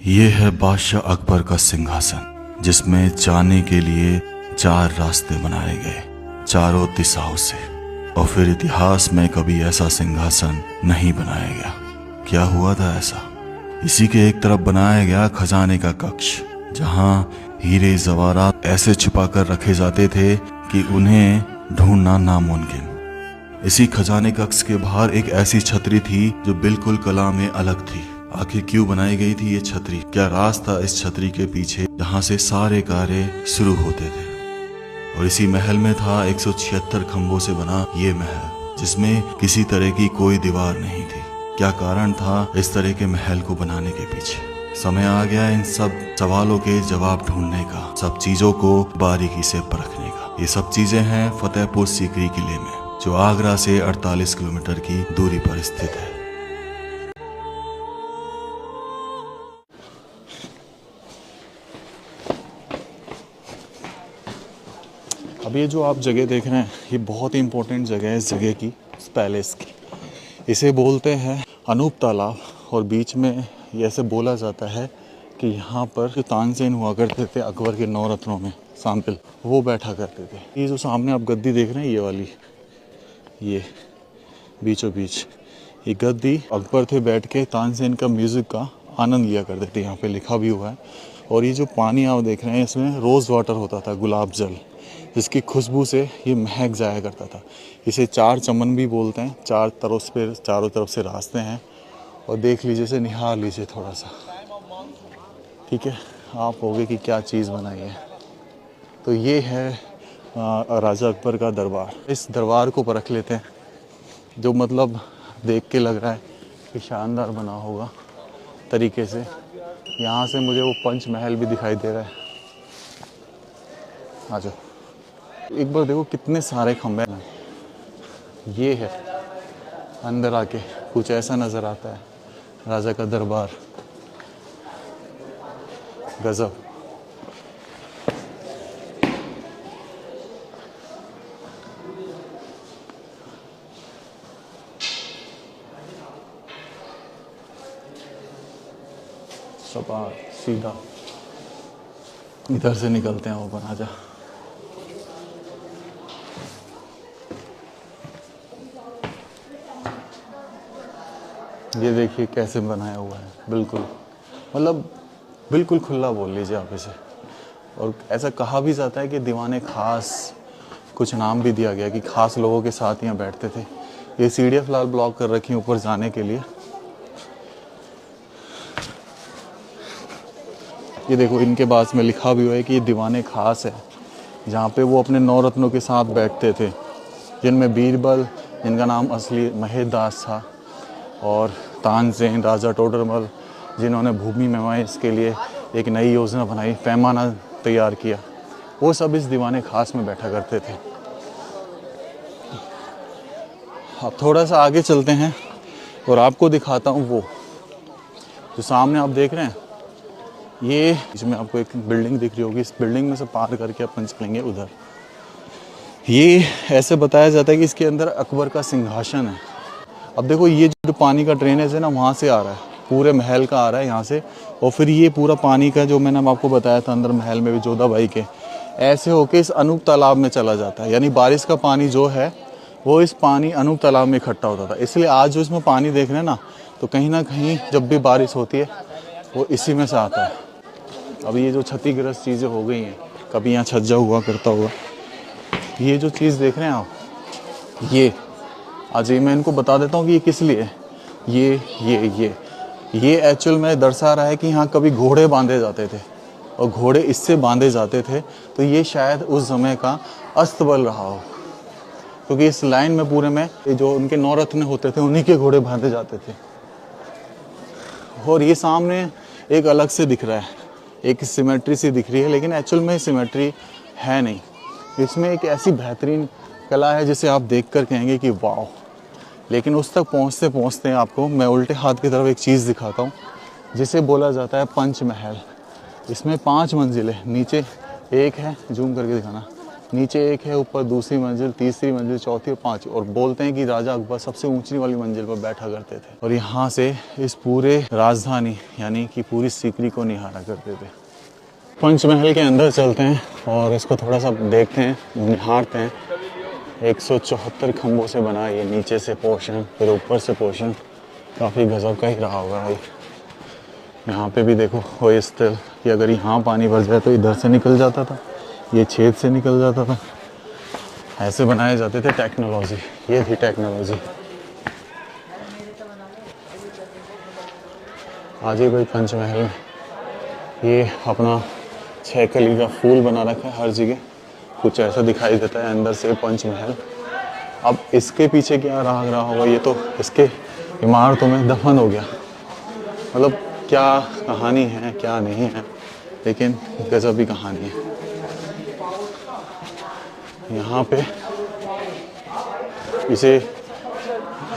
ये है बादशाह अकबर का सिंहासन, जिसमें जाने के लिए 4 रास्ते बनाए गए चारों दिशाओं से। और फिर इतिहास में कभी ऐसा सिंहासन नहीं बनाया गया। क्या हुआ था ऐसा? इसी के एक तरफ बनाया गया खजाने का कक्ष, जहां हीरे जवाहरात ऐसे छुपा कर रखे जाते थे कि उन्हें ढूंढना नामुमकिन। इसी खजाने कक्ष के बाहर एक ऐसी छतरी थी जो बिल्कुल कला में अलग थी। आखिर क्यों बनाई गई थी ये छतरी? क्या राज था इस छतरी के पीछे जहां से सारे कार्य शुरू होते थे? और इसी महल में था 176 खंभों से बना ये महल, जिसमें किसी तरह की कोई दीवार नहीं थी। क्या कारण था इस तरह के महल को बनाने के पीछे? समय आ गया इन सब सवालों के जवाब ढूंढने का, सब चीजों को बारीकी से परखने का। ये सब चीजें हैं फतेहपुर सीकरी किले में, जो आगरा से 48 किलोमीटर की दूरी पर स्थित है। अब ये जो आप जगह देख रहे हैं, ये बहुत ही इम्पोर्टेंट जगह है इस जगह की, इस पैलेस की। इसे बोलते हैं अनूप तालाब। और बीच में ये ऐसे बोला जाता है कि यहाँ पर जो तानसेन हुआ करते थे अकबर के 9 रत्नों में शामिल, वो बैठा करते थे। ये जो सामने आप गद्दी देख रहे हैं, ये वाली, ये बीचों बीच ये गद्दी, अकबर थे बैठ के तानसेन का म्यूज़िक का आनंद लिया करते थे। यहाँ पे लिखा भी हुआ है। और ये जो पानी आप देख रहे हैं, इसमें रोज़ वाटर होता था, गुलाब जल, जिसकी खुशबू से ये महक जाया करता था। इसे 4 चमन भी बोलते हैं। चारों तरफ से रास्ते हैं। और देख लीजिए, इसे निहार लीजिए थोड़ा सा, ठीक है? आप होगे कि क्या चीज़ बनाई है। तो ये है राजा अकबर का दरबार। इस दरबार को परख लेते हैं, जो मतलब देख के लग रहा है कि शानदार बना होगा तरीके से। यहाँ से मुझे वो पंच महल भी दिखाई दे रहा है। आ जाओ, एक बार देखो कितने सारे खंभे हैं। ये है अंदर आके कुछ ऐसा नज़र आता है राजा का दरबार। गजब। सपाट सीधा इधर से निकलते हैं ऊपर। आजा। ये देखिए कैसे बनाया हुआ है, बिल्कुल मतलब बिल्कुल खुला बोल लीजिए आप इसे। और ऐसा कहा भी जाता है कि दीवाने खास, कुछ नाम भी दिया गया कि खास लोगों के साथ यहाँ बैठते थे। ये सीढ़ियाँ फिलहाल ब्लॉक कर रखी हैं ऊपर जाने के लिए। ये देखो, इनके पास में लिखा भी हुआ है कि ये दीवाने खास है, जहाँ पे वो अपने 9 रत्नों के साथ बैठते थे, जिनमें बीरबल, जिनका नाम असली महेश था, और तानसेन, राजा टोडरमल, जिन्होंने भूमि मेमाइश के लिए एक नई योजना बनाई, पैमाना तैयार किया, वो सब इस दीवाने खास में बैठा करते थे। अब थोड़ा सा आगे चलते हैं और आपको दिखाता हूँ वो जो सामने आप देख रहे हैं। ये इसमें आपको एक बिल्डिंग दिख रही होगी, इस बिल्डिंग में से पार करके अपन चलेंगे उधर। ये ऐसे बताया जाता है कि इसके अंदर अकबर का सिंहासन है। अब देखो, ये जो पानी का ड्रेनेज है ना, वहाँ से आ रहा है, पूरे महल का आ रहा है यहाँ से। और फिर ये पूरा पानी का, जो मैंने आपको बताया था अंदर महल में भी जोधा भाई के, ऐसे होके इस अनूप तालाब में चला जाता है। यानी बारिश का पानी जो है वो इस पानी अनूप तालाब में इकट्ठा होता था। इसलिए आज जो इसमें पानी देख रहे हैं ना, तो कहीं ना कहीं जब भी बारिश होती है वो इसी में से आता है। अब ये जो क्षतिग्रस्त चीज़ें हो गई हैं, कभी यहाँ छज्जा हुआ करता होगा। ये जो चीज़ देख रहे हैं आप, ये आज मैं इनको बता देता हूँ कि ये किस लिए है। ये एक्चुअल में दर्शा रहा है कि यहाँ कभी घोड़े बांधे जाते थे, और घोड़े इससे बांधे जाते थे। तो ये शायद उस समय का अस्तबल रहा हो, क्योंकि इस लाइन में पूरे में जो उनके 9 रत्न होते थे, उन्हीं के घोड़े बांधे जाते थे। और ये सामने एक अलग से दिख रहा है, एक सिमेट्री सी दिख रही है, लेकिन एक्चुअल में सिमेट्री है नहीं। इसमें एक ऐसी बेहतरीन कला है जिसे आप देखकर कहेंगे कि वाह। लेकिन उस तक पहुंचते पहुंचते आपको मैं उल्टे हाथ की तरफ एक चीज़ दिखाता हूं, जिसे बोला जाता है पंच महल। इसमें 5 मंजिलें, नीचे एक है, जूम करके दिखाना, नीचे एक है, ऊपर दूसरी मंजिल, तीसरी मंजिल, चौथी और पांचवी। और बोलते हैं कि राजा अकबर सबसे ऊंची वाली मंजिल पर बैठा करते थे और यहाँ से इस पूरे राजधानी यानी कि पूरी सीकरी को निहारा करते थे। पंचमहल के अंदर चलते हैं और इसको थोड़ा सा देखते हैं, निहारते हैं। 174 खंभों से बना है ये, नीचे से पोर्शन फिर ऊपर से पोर्शन, काफ़ी गजब का ही रहा होगा भाई। यहाँ पे भी देखो वही स्थल कि अगर यहाँ पानी भर जाए तो इधर से निकल जाता था, ये छेद से निकल जाता था। ऐसे बनाए जाते थे, टेक्नोलॉजी, ये थी टेक्नोलॉजी। आज ही भाई पंचमहल में ये अपना 6 कली का फूल बना रखा है हर जगह, कुछ ऐसा दिखाई देता है अंदर से पंचमहल। अब इसके पीछे क्या रहा होगा, ये तो इसके इमारतों में दफन हो गया। मतलब क्या कहानी है क्या नहीं है, लेकिन गजब की कहानी है। यहाँ पे इसे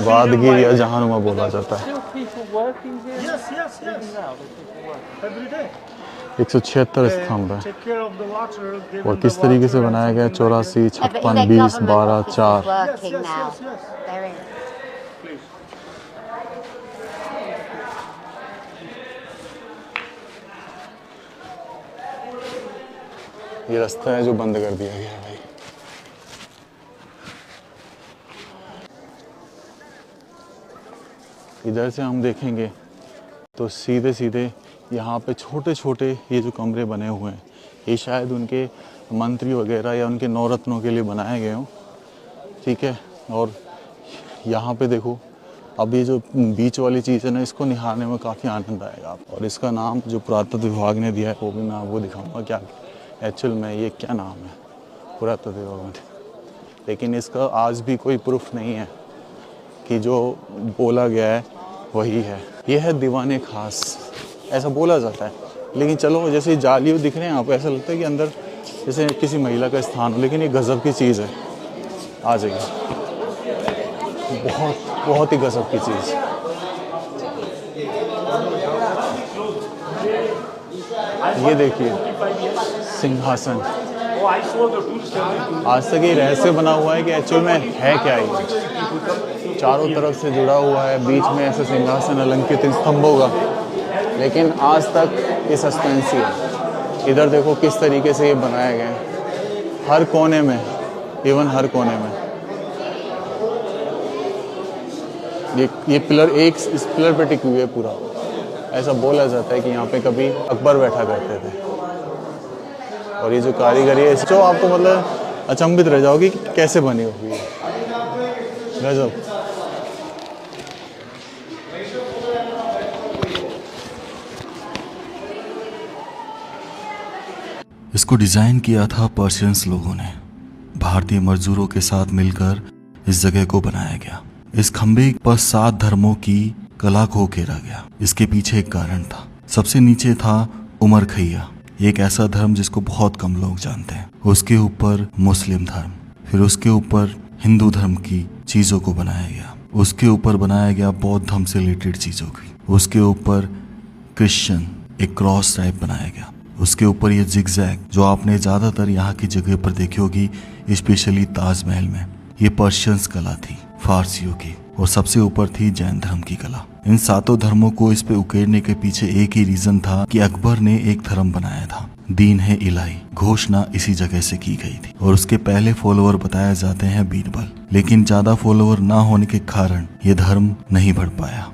वादगिर या जहानुमा बोला जाता है। 176 स्तंभ है और किस तरीके से बनाया गया, 84, 56, 20, 12, 4। ये रास्ता है जो बंद कर दिया गया है भाई। इधर से हम देखेंगे तो सीधे सीधे यहाँ पे छोटे छोटे ये जो कमरे बने हुए हैं, ये शायद उनके मंत्री वगैरह या उनके नौरत्नों के लिए बनाए गए हों, ठीक है। और यहाँ पे देखो, अब ये जो बीच वाली चीज़ है ना, इसको निहारने में काफ़ी आनंद आएगा आप। और इसका नाम जो पुरातत्व विभाग ने दिया है वो भी मैं आपको दिखाऊंगा क्या एक्चुअल में ये क्या नाम है पुरातत्व विभाग में। लेकिन इसका आज भी कोई प्रूफ नहीं है कि जो बोला गया है वही है। ये है दीवाने खास, ऐसा बोला जाता है। लेकिन चलो, जैसे जाली दिख रहे हैं यहाँ पे, ऐसा लगता है कि अंदर जैसे किसी महिला का स्थान हो, लेकिन ये गजब की चीज़ है। आ जाइए, बहुत ही गजब की चीज़। ये देखिए सिंहासन, आज तक ये रहस्य बना हुआ है कि एक्चुअल में है क्या ये। चारों तरफ से जुड़ा हुआ है, बीच में ऐसे सिंहासन अलंकृत स्तंभों का, लेकिन आज तक ये सस्पेंस ही है। इधर देखो किस तरीके से ये बनाया गया है, हर कोने में, इवन हर कोने में। ये पिलर इस पिलर पे टिकी हुई है पूरा। ऐसा बोला जाता है कि यहाँ पे कभी अकबर बैठा करते थे। और ये जो कारीगरी है, जो आपको मतलब अचंभित रह जाओगी कि कैसे बनी हुई है, गजब। इसको डिजाइन किया था पर्शियंस लोगों ने। भारतीय मजदूरों के साथ मिलकर इस जगह को बनाया गया। इस खंबे पर 7 धर्मों की कला को घेरा गया। इसके पीछे एक कारण था। सबसे नीचे था उमर खैया, एक ऐसा धर्म जिसको बहुत कम लोग जानते हैं। उसके ऊपर मुस्लिम धर्म, फिर उसके ऊपर हिंदू धर्म की चीजों को बनाया गया। उसके ऊपर बनाया गया बौद्ध धर्म से रिलेटेड चीजों की। उसके ऊपर क्रिश्चियन एक क्रॉस टाइप बनाया गया। उसके ऊपर ये जिगजैग जो आपने ज्यादातर यहाँ की जगह पर देखी होगी, स्पेशली ताजमहल में, ये पर्शियंस कला थी फारसियों की। और सबसे ऊपर थी जैन धर्म की कला। इन 7 धर्मों को इस पे उकेरने के पीछे एक ही रीजन था कि अकबर ने एक धर्म बनाया था, दीन है इलाही, घोषणा इसी जगह से की गई थी। और उसके पहले फॉलोअर बताए जाते हैं बीरबल, लेकिन ज्यादा फॉलोअर ना होने के कारण ये धर्म नहीं बढ़ पाया।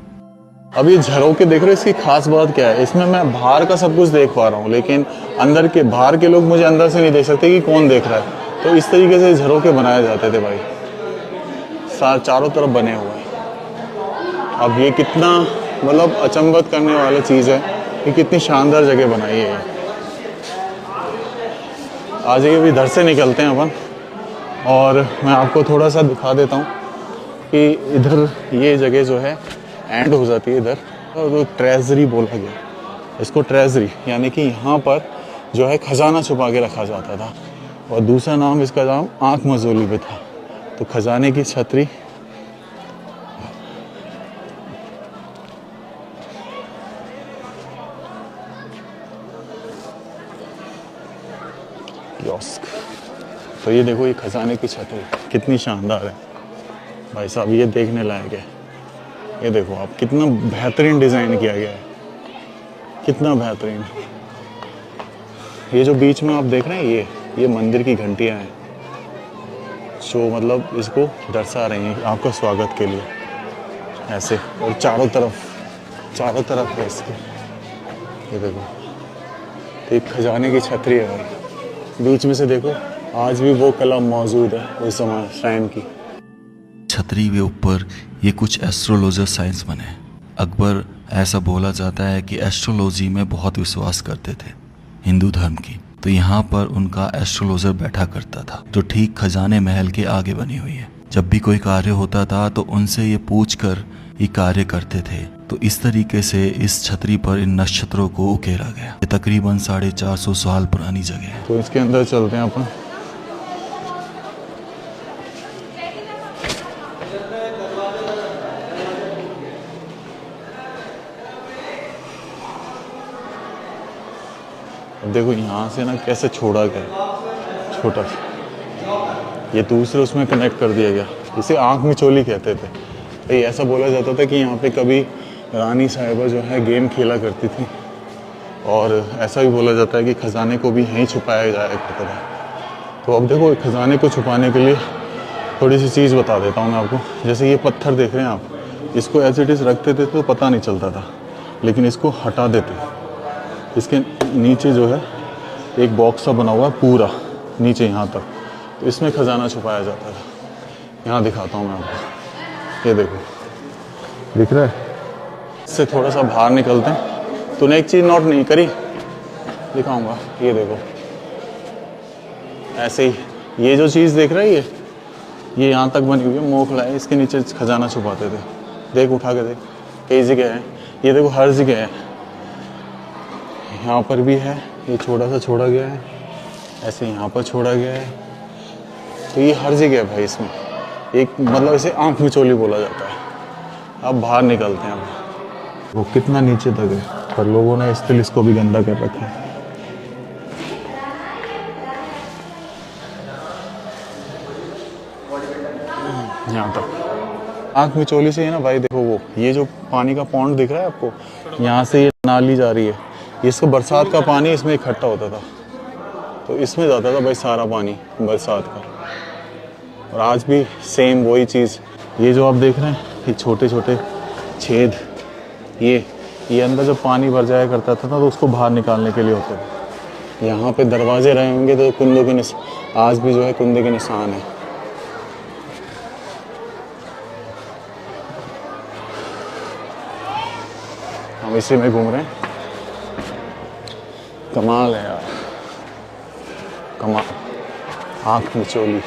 अब ये झरोके देख रहे हो, इसकी खास बात क्या है, इसमें मैं बाहर का सब कुछ देख पा रहा हूँ, लेकिन अंदर के बाहर के लोग मुझे अंदर से नहीं देख सकते कि कौन देख रहा है। तो इस तरीके से झरोके बनाए जाते थे भाई, चारों तरफ बने हुए हैं। अब ये कितना मतलब अचंभित करने वाला चीज़ है कि कितनी शानदार जगह बनाई है। आज ये भी इधर से निकलते हैं अपन, और मैं आपको थोड़ा सा दिखा देता हूँ कि इधर ये जगह जो है एंड हो जाती है इधर। तो ट्रेजरी बोला गया इसको, ट्रेजरी यानी कि यहाँ पर जो है खजाना छुपा के रखा जाता था। और दूसरा नाम इसका नाम आँख मजोली भी था। तो खजाने की छतरी, कियोस्क, तो ये देखो, ये खजाने की छत है, कितनी शानदार है भाई साहब, ये देखने लायक है। ये देखो आप, कितना बेहतरीन डिज़ाइन किया गया है, कितना बेहतरीन। ये जो बीच में आप देख रहे हैं, ये मंदिर की घंटियाँ हैं, जो मतलब इसको दर्शा रही हैं आपका स्वागत के लिए, ऐसे। और चारों तरफ है इसके। ये देखो, एक खजाने की छतरी है भाई, बीच में से देखो, आज भी वो कला मौजूद है उस समय शाइन की। छतरी के ऊपर ये कुछ एस्ट्रोलॉजर साइंस बने। अकबर, ऐसा बोला जाता है कि एस्ट्रोलॉजी में बहुत विश्वास करते थे, हिंदू धर्म की। तो यहाँ पर उनका एस्ट्रोलॉजर बैठा करता था, जो ठीक खजाने महल के आगे बनी हुई है। जब भी कोई कार्य होता था तो उनसे ये पूछकर ये कार्य करते थे। तो इस तरीके से इस छतरी पर इन नक्षत्रों को उकेरा गया। ये तकरीबन 450 साल पुरानी जगह है। तो इसके अंदर चलते हैं अपन। अब देखो यहाँ से ना कैसे छोड़ा गया, छोटा सा, ये दूसरे उसमें कनेक्ट कर दिया गया। इसे आँख मिचोली कहते थे भाई। ऐसा बोला जाता था कि यहाँ पे कभी रानी साहिबा जो है गेम खेला करती थी, और ऐसा भी बोला जाता है कि खजाने को भी यहीं छुपाया जाया करता था। तो अब देखो, खजाने को छुपाने के लिए थोड़ी सी चीज़ बता देता हूँ मैं आपको। जैसे ये पत्थर देख रहे हैं आप, इसको एज इट इज़ रखते थे तो पता नहीं चलता था, लेकिन इसको हटा देते, इसके नीचे जो है एक बॉक्स सा बना हुआ है पूरा नीचे यहाँ तक, तो इसमें खजाना छुपाया जाता था। यहाँ दिखाता हूँ मैं आपको, ये देखो, दिख रहा है। इससे थोड़ा सा बाहर निकलते हैं। तूने एक चीज़ नोट नहीं करी, दिखाऊंगा, ये देखो, ऐसे ही ये जो चीज़ देख रहा है, ये यहाँ तक बनी हुई है, मोखला है, इसके नीचे खजाना छुपाते थे। देख, उठा के देख, कई जगह है, ये देखो, हर जगह है। यहाँ पर भी है, ये छोटा सा छोड़ा गया है, ऐसे यहाँ पर छोड़ा गया है, तो ये हर जगह है भाई। इसमें एक मतलब इसे आँख मिचोली बोला जाता है। अब बाहर निकलते हैं। अब वो कितना नीचे तक है, पर लोगों ने स्टिल इसको भी गंदा कर रखा है। यहाँ तक आँख मिचोली से है ना भाई। देखो, वो ये जो पानी का पॉन्ड दिख रहा है आपको, यहाँ से ये नाली जा रही है, इसको बरसात का पानी इसमें इकट्ठा होता था, तो इसमें जाता था भाई सारा पानी बरसात का। और आज भी सेम वही चीज़, ये जो आप देख रहे हैं, ये छोटे छोटे छेद, ये अंदर जब पानी भर जाया करता था ना, तो उसको बाहर निकालने के लिए होते थे। यहाँ पे दरवाजे रहे होंगे तो कुंदों के आज भी जो है कुंदे के निशान है। हम इसी में घूम रहे हैं। कमाल है यार, कमाल, आँख मिचोली।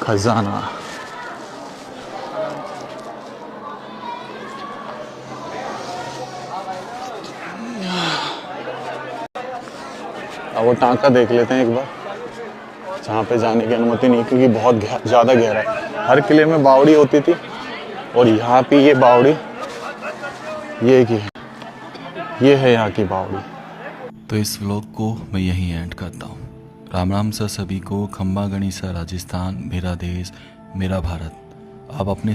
खजाना, अब वो टांका देख लेते हैं एक बार, जहाँ पे जाने की अनुमति नहीं, क्योंकि बहुत ज़्यादा गहरा है। हर किले में बावड़ी होती थी, और यहाँ पे ये बावड़ी, ये की है, ये है यहाँ की बावड़ी। तो इस व्लॉग को मैं यहीं एंड करता हूँ। राम राम सर सभी को। खम्बा गणिसा राजस्थान, मेरा देश, मेरा भारत। आप अपने